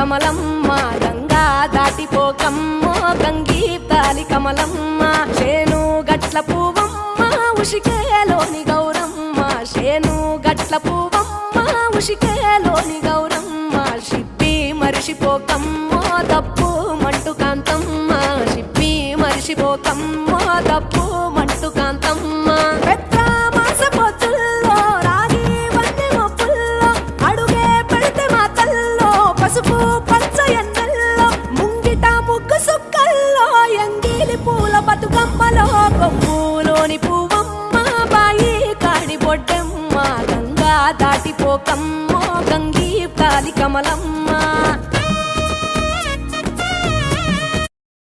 కమలమ్మ గంగా దాటిపోకమ్మో గంగీ తాలి కమలమ్మ శేను గట్ల పువ్వమ్మ ఉషికేలోని గౌరమ్మ శేను గట్ల పువ్వమ్మ ఉషికేలోని గౌరమ్మ షిప్పి మరిషిపోకమ్మో తప్పు మంటు కాంతమ్మ షిప్పి మరిషిపోకమ్మో తప్పు మంటు కాంతమ్మ పసుపు పచ్చ ఎన్నెల్లో ముంగిట ముగ్గు సుక్కల్లో ఎంగిలి పూల బతుకమ్మలో కొమ్ములోని పువ్వమ్మ బాయి కాడి బొడ్డమ్మ గంగా దాటిపోకమ్మో గంగీ తాలి కమలమ్మ